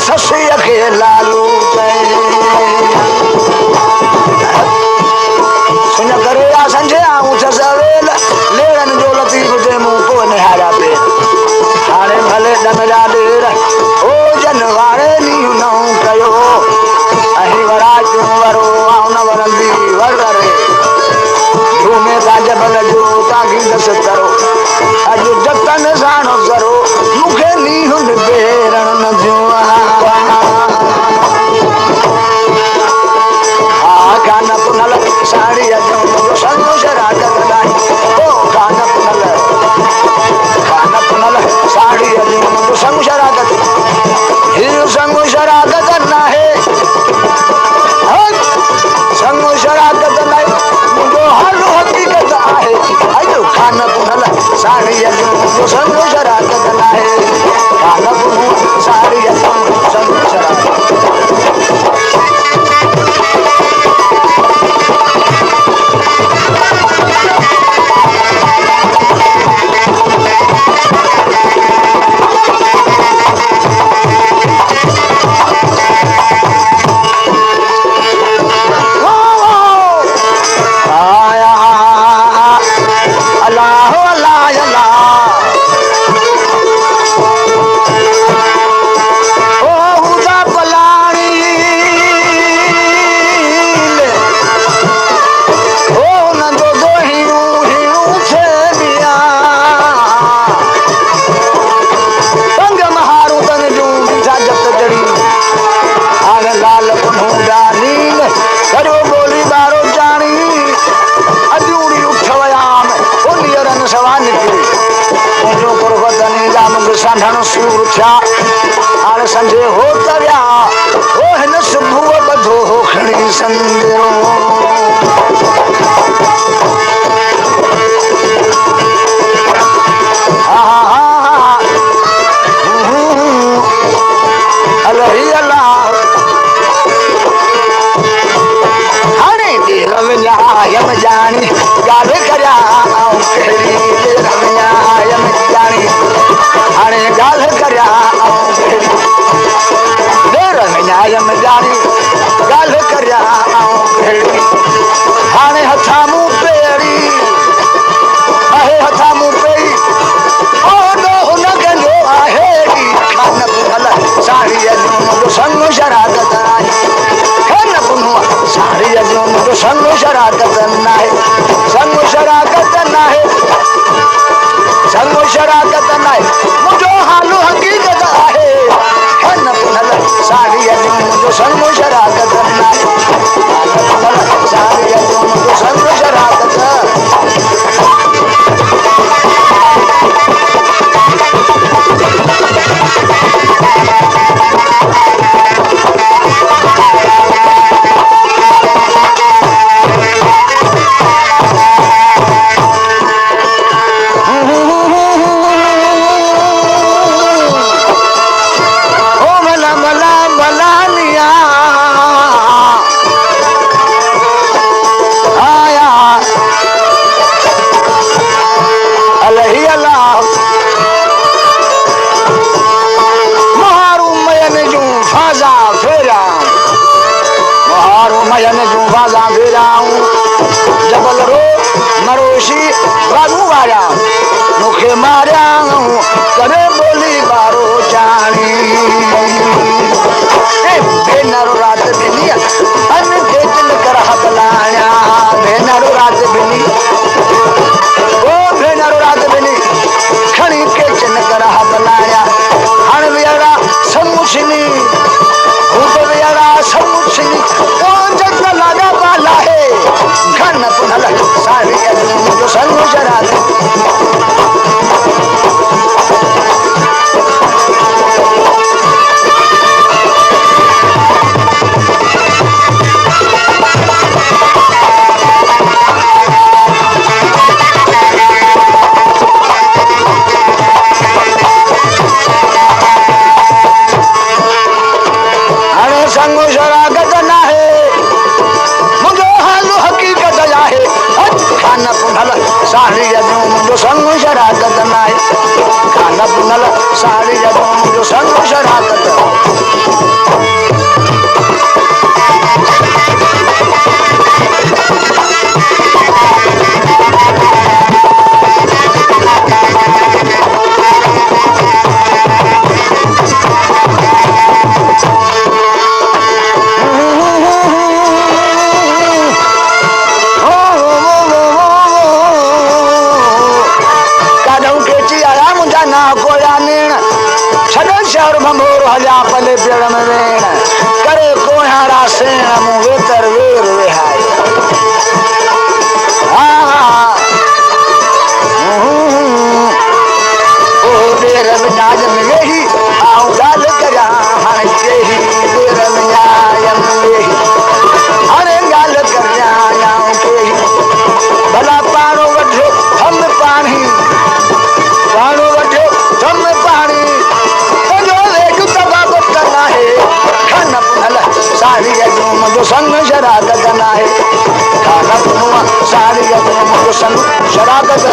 ससी खे लालू सुन करे आ संझे आऊं सवेल लेरन जो लतीफ जे मुंह को निहारा पे हाणे भले दम जा देर ओ जन वारे नी नऊ कयो अही वरा जो वरो आऊं न वरंदी वर रे झूमे का जबल जो तागी दस करो अज जतन साणो करो मुखे नी हुन बेरण न जो कान पुनल साड़ी जो संग शरागत नाही ओ कान पुनल साड़ी जो संग शरागत हिर संग शरागत नाहे संग शरागत नाही मुंहिंजो हाल हकीकत आहे अॼु कान पुनल साड़ी जो संग शरागत नाहे कान पुनल साड़ी जो संग शरागत हाणे संझे हो तरिया हो हिन सुबुह ॿधो हो खणी संदेरो अलाही अलाह हाणे देर विञायम जानी ॻाल्हि करिया कहिड़ी देर विञायम जानी हाणे ॻाल्हि करिया देर विञायम जानी ॻाल्हि करिया हाणे हथां मूं पेड़ी आहे हथां मूं पेड़ी ओॾो हुन कंदो आहे खान पुनल साड़ीअ जो मुंहिंजो संग शरागत आहे खान पुनो साड़ीअ जो मुंहिंजो संग शरागत नाहे संग शरागत नाहे संग शरागत नाहे मुंहिंजो हाल हकीकत आहे खान पुनल साड़ीअ जो मुंहिंजो संग शरागत नाहे खान पुनल साड़ीअ जो मुंहिंजो संग शरागत जबल रो मरोशी बाबू वारा मुखे मारिया करे बोली बारो जानी भेनरो रात बिनी अन खेचल कर हबलाया भेनरो रात बिनी ओ भेनरो रात बिनी खणी खेचल कर हबलाया हण वियारा समुछनी भूत वियारा समुछनी ओ जग लगा वाला है घन पुनल साड़ीअ जो संग शरागत साड़ीअ जो मुंहिंजो संग और भंभोर हजा पले पेड़ में वेण करे कोहारा सेण मुँह वेतर वेर वेहाय ओ देर विनाज में यही आऊं गाल करा हण केही देर विनायम यही अरे गाल करा आऊं केही भला पाणो वठो हम पाणी पाणो वठो हम पाणी जो वेग तबा करना है खाना पुनल साड़ी जो मुझे संग शरारत करना है खाना पुनवा साड़ी जो मुझे संग शरारत